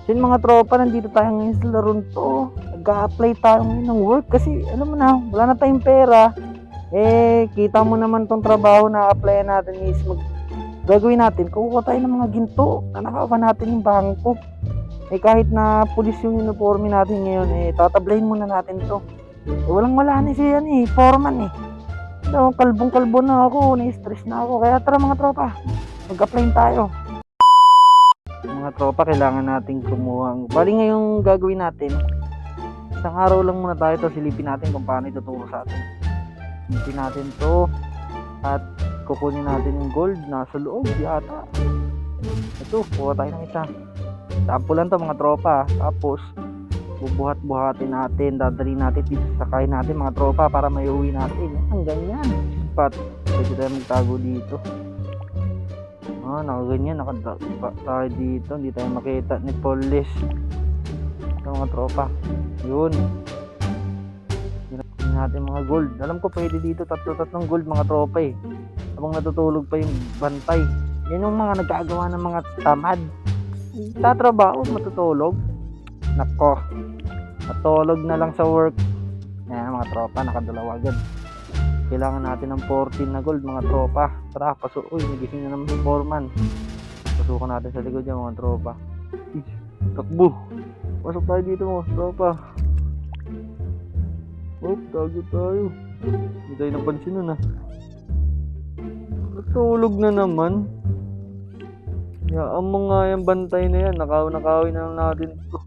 Yun mga tropa, nandito tayo ngayon sa laron to. Nag-a-apply tayo ngayon ng work kasi alam mo na, wala na tayong pera. Kita mo naman tong trabaho na apply natin is gagawin natin, kukuha tayo ng mga ginto na nakawa natin yung bangko. Kahit na pulis yung uniforme natin ngayon, tatablahin muna natin to. Walang wala na siya yan foreman kalbong-kalbo na ako, na-stress na ako. Kaya tara mga tropa, mag-apply tayo. Mga tropa, kailangan natin kumuha. Bali ngayong gagawin natin, isang araw lang muna tayo to, silipin natin kung paano ituturo sa atin. Silipin natin to at kukunin natin yung gold nasa loob yata. Ito, kuha tayo ng isa. Sample lang to mga tropa. Tapos bubuhat-buhatin natin, dadali natin dito, sakay natin mga tropa para may uwi natin. Ang ganyan. Pat, pwede tayo magtago dito. Nakaganyan, nakadapa tayo dito, hindi tayo makita ni police. Ito mga tropa, yun. Ginagawa natin mga gold. Alam ko pwede dito tatlo-tatlong gold mga tropa habang natutulog pa yung bantay. Yan yung mga nagagawa ng mga tamad. Tatrabaho, matutulog. Nako, matulog na lang sa work. Yan mga tropa, nakadalawa agad. Kailangan natin ng 14 na gold mga tropa. Tara, nagising na naman si foreman. Pasukan natin sa likod yan mga tropa. Takbo, pasok tayo dito mga tropa. Tago tayo. Hindi tayo napansin nun natulog na naman. Ang mga yung bantay na yan, nakawin na lang natin ito.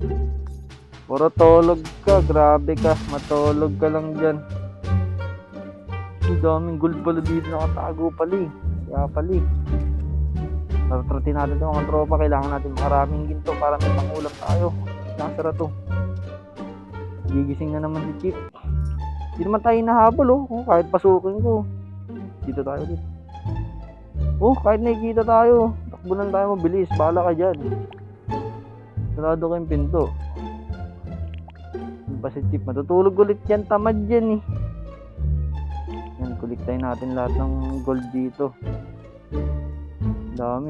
Puro tulog ka, grabe ka, matulog ka lang dyan. Ang daming gold pala dito, nakatago pala kaya pala Tatratin natin ito mga tropa, kailangan natin maraming ginto para may pangulam tayo. Nasara to. Gigising na naman si Chief. Hindi naman tayo nahabol kahit pasukin ko. Dito tayo dito. Kahit nakikita tayo, takbunan tayo mabilis, bahala ka dyan. Sarado kayong pinto. Yung pa si Chief, matutulog ulit yan, tamad yan Yan, kuliktayin natin lahat ng gold dito. Dami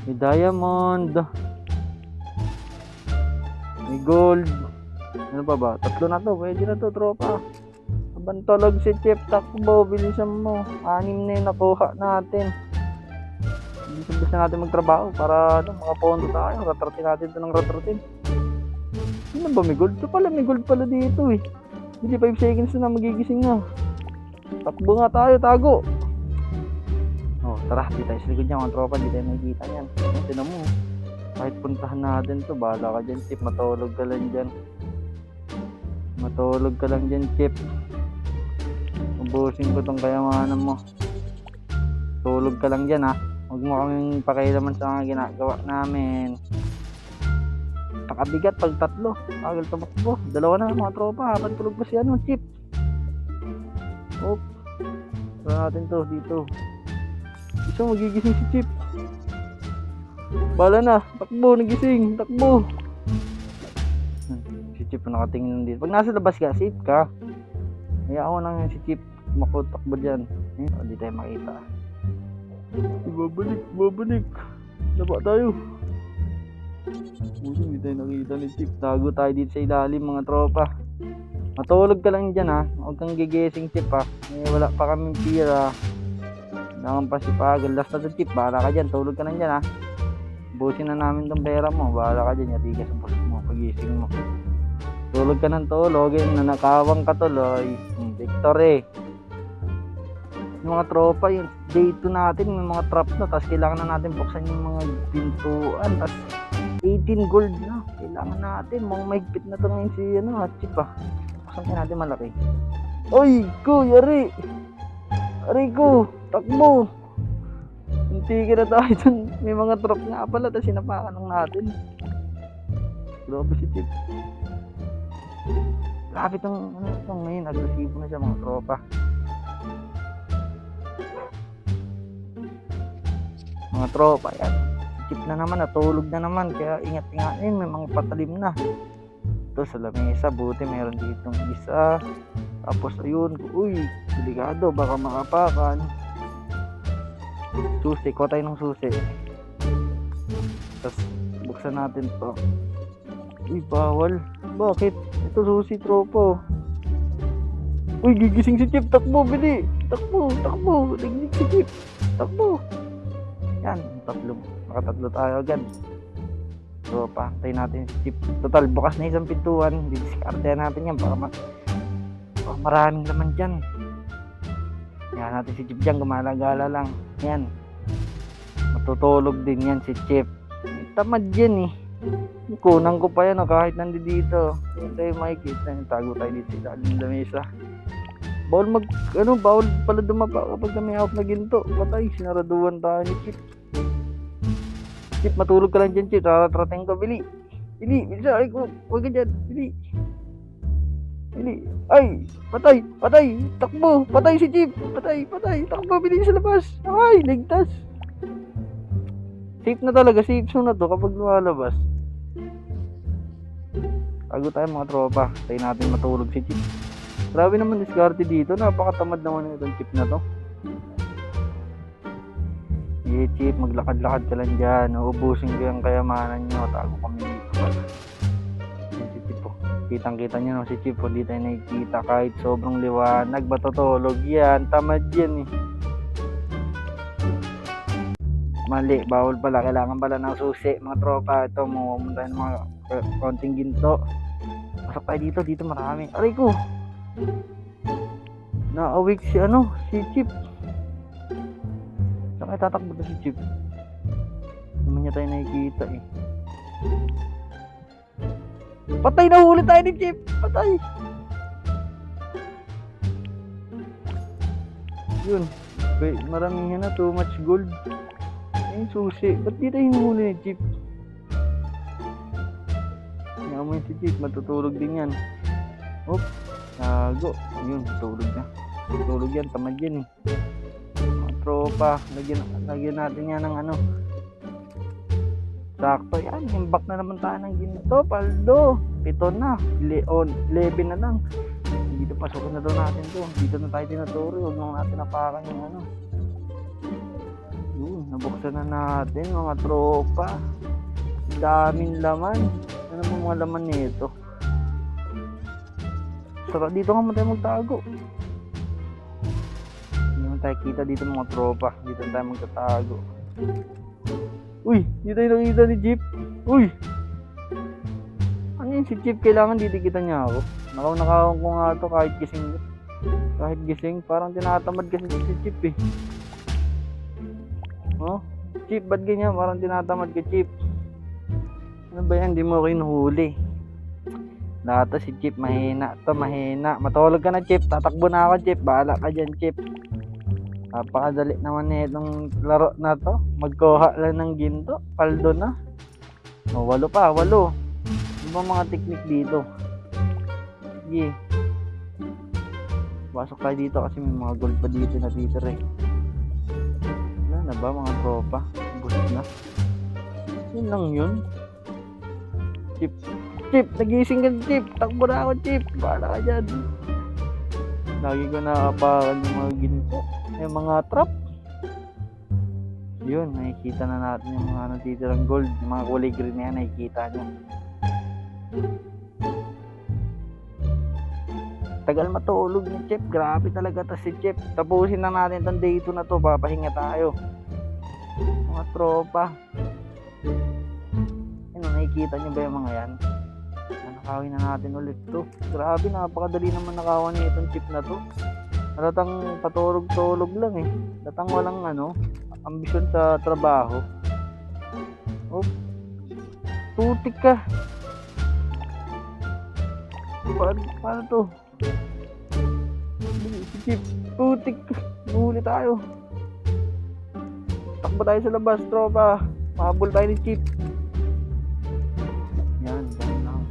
may diamond, may gold. Ano pa ba? Tatlo na to, pwede na to tropa. Bantolog si Chief, takbo, bilisan mo. 6 na yung nakuha natin. Bilis na natin magtrabaho para makapondo tayo. Ratratin natin ito ng ratratin. Ano ba may gold? Ito pala, may gold pala dito Hindi 5 seconds na magigising na. Takbo nga tayo, tago. Tara, di tayo sa likod niya mga tropa, di tayo makikita yan. Tinan mo, kahit puntahan natin to, bahala ka dyan Chief, matulog ka lang dyan. Matulog ka lang dyan Chief. Ubusin ko tong kayamanan mo. Tulog ka lang dyan huwag mo kaming pakailaman sa mga ginagawa namin. Nakabigat pag tatlo, tagal tumakbo. Dalawa na mga tropa, habang tulog pa si Chief. Tara natin to dito. Isa magigising si Chief. Bala na, takbo, nagising, takbo. Si Chief nakatingin dito. Pag nasa labas ka, safe ka. Hayaan mo lang si Chief makutakbo dyan. Hindi tayo makita. Babalik. Laba tayo. Hindi tayo nakita ni Chief. Tago tayo dito sa ilalim mga tropa. Matulog ka lang dyan huwag kang gigising Chief wala pa kaming pira. Kailangan pa si Pagal. Last na to Chief, bahala ka dyan. Tulog ka lang dyan busin na namin tong pera mo. Bahala ka dyan, yati ka sa boss mo pagising mo. Tulog ka ng tulog, nanakawang ka tuloy. Victory. Yung mga tropa, yung day 2 natin, may mga trap na, tapos kailangan na natin buksan yung mga pintuan, tapos 18 gold na. Kailangan natin, mga mahigpit na to ngayon si Chief Buksan ka natin malaki. Oy, yari ko, takbo. Hindi ka na tayo dun. May mga trap nga pala, tapos sinapakan lang natin. Grabe si Chief. Grabe itong ngayon, agresibo na siya mga tropa. Mga tropa yan. Chief na naman, natulog na naman. Kaya ingat-ingatin, may mga patalim na. Ito sa lamesa, buti meron ditong isa. Tapos ayun, delikado, baka makapakan. Susi, kuha tayo ng susi. Tapos buksan natin to. Uy, bawal. Bakit? Ito susi, tropo. Uy, gigising si Chip. Takbo, bili. Takbo. Nagnig si Chip. Takbo. Yan, nakatatlo tayo agad. So, pantay natin si Chip. Total, bukas na isang pintuan. Didiskartehan natin yan para maraming laman dyan. Yan natin si Chip dyan, gumalagala lang. Yan. Matutulog din yan si Chip. Tamad yan eh. Kunan ko pa yan kahit nandito. Hindi tayo makikita. Tago tayo dito sa ilalim ng lamesa. Bawal pala dumapa kapag may out na ginto. Patay, sinaraduan tayo ni Chip. Chip, matulog ka lang dyan, Chip. Taratrating ka, bili. Ay, huwag ka dyan, bili. Ay, patay. Takbo, patay si Chip. Patay. Takbo, bili sa labas. Ay, ligtas. Safe na talaga, safe zone na to kapag lumalabas. Tago tayo mga tropa. Tayo natin matulog si Chip. Grabe naman diskarte dito. Napakatamad naman itong Chip na to. Chip, maglakad-lakad ka lang dyan. Uubusin ko yung kayamanan nyo. Tago kami dito pala. Yan si Chip po. Kitang-kita nyo no, si Chip po. Hindi tayo nakikita kahit sobrang liwanag. Matutulog yan. Tamad yan eh. Mali, bawal pala. Kailangan pala ng susi. Mga tropa, ito, mumunta ng mga konting ginto. Pasok tayo dito marami. Aray ko! Na-awake si Chip. Saan kaya tatakbo to si Chip? Naman niya tayo nakikita eh. Patay, nahuli tayo ni Chip! Patay! Yun. Maramihan na, too much gold. Ayun, susi. Ba't di tayo hinuhuli ni Chip? Ngamoy si Chip, matutulog din yan. Oop, tago. Ayun, tulog yan, tamad yan eh. Mga tropa, lagyan natin yan ng sakto yan, imbak na naman tayo ng ginto, paldo. 7 na, 11 na lang. Dito, pasukin na daw natin to. Dito na tayo tinuturo, huwag nang natin napakan yung nabuksan na natin mga tropa. Daming laman. Ano mo mga laman nito? Saka dito nga mo tayo magtago. Hindi mo tayo kita dito mga tropa. Dito tayo magtatago. Uy! Dito tayo nakita ni Chip. Uy! Ano yun si Chip? Kailangan didikitan niya ako. Nakaw ko nga to kahit gising. Parang tinatamad kasi si Chip eh. Oh, Chip, ba't ganyan? Parang tinatamad ka, Chip. Ano ba yan? Hindi mo ako hinuhuli. Lahat si Chip, mahina. Matulog ka na, Chip. Tatakbo na ako, Chip. Bahala ka dyan, Chip. Napakadali naman itong laro na to. Magkuha lang ng ginto. Paldo na. O, 8 pa, 8. Ano ba mga teknik dito? Sige. Pasok tayo dito kasi may mga gold pa dito na titira eh. Na ba mga tropa? Boost na. Yun lang yun. Chip, nagising ka, Chip. Takbo na ako, Chip. Bahala ka dyan. Lagi ko nakapakan yung mga ginto. Yung mga trap. Yun, nakikita na natin yung mga natitirang gold. Yung mga kulay green na yan, nakikita nyo. Tagal matulog ni Chip. Grabe talaga to si Chip. Tapusin na natin itong day 2 na to. Papahinga tayo. Mga tropa. Ano, nakikita nyo ba yung mga yan? Nakawin na natin ulit to. Grabe, napakadali naman nakawan ni itong Chip na to. Halatang patulog-tulog lang eh. Halatang walang ambisyon sa trabaho. Oh, putik ka. Paano to? Si Chip, putik. Huli tayo. Takbo tayo sa labas, tropa. Mahabol tayo ni Chip. Yan, dyan lang.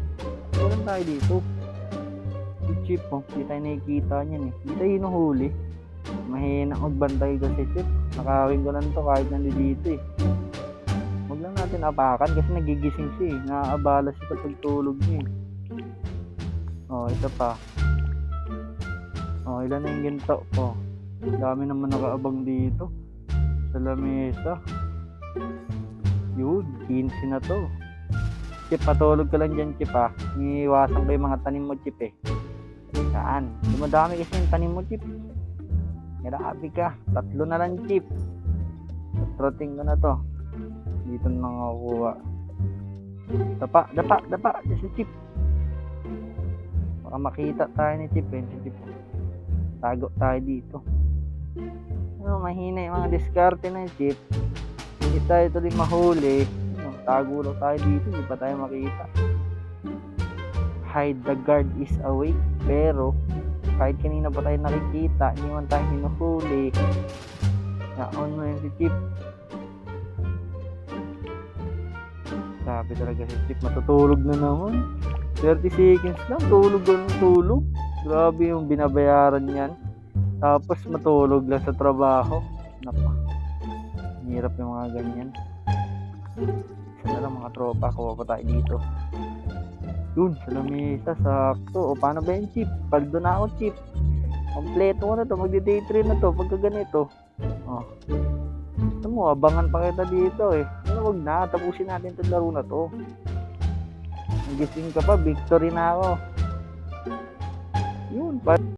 Walang tayo dito. Si Chip, hindi tayo nakikita niyan eh. Hindi tayo hinuhuli. Mahina magbantay ko si Chip. Nakawin ko lang to kahit nandito eh. Huwag lang natin apakan kasi nagigising siya eh. Naaabala siya sa pagtulog niya eh. Oh, isa pa. Oh, ilan na yung ginto ko. Dami naman nakaabang dito sa lamesa. Yun. Yun, 15 na to. Chip, patulog ka lang dyan, Chip, ha. Iiwasan ko yung mga tanim mo, Chip, eh. Saan? Dumadami kasi yung tanim mo, Chip. Grabe ka. 3 na lang, Chip. Tatroting ko na to. Dito na nakakuha. Dapa. Diyan si Chip. Baka makita tayo ni Chip, eh. Si Chip. Tago tayo dito. Mahina yung mga diskarte ng Chip. Hindi tayo tuloy mahuli. Tago lang tayo dito, hindi pa tayo makita. Hide the guard is awake. Pero kahit kanina pa tayo nakikita, hindi man tayo hinuhuli. Naon mo yun si Chip. Sabi talaga si Chip, matutulog na naman. 30 seconds lang, tulog. Grabe yung binabayaran niyan. Tapos matulog lang sa trabaho. Napa, hirap yung mga ganyan. Isa na lang mga tropa, kuha pa tayo dito. Yun, sa lamesa, sakto. O paano ba yung Chip? Paldo na ako, Chip. Kompleto ko na to, magdi-day 3 na to pagka ganito. O, gusto mo, abangan pa kita dito eh. Pero wag na, tapusin natin itong laro na to. Nagising ka pa, victory na ako. Yun,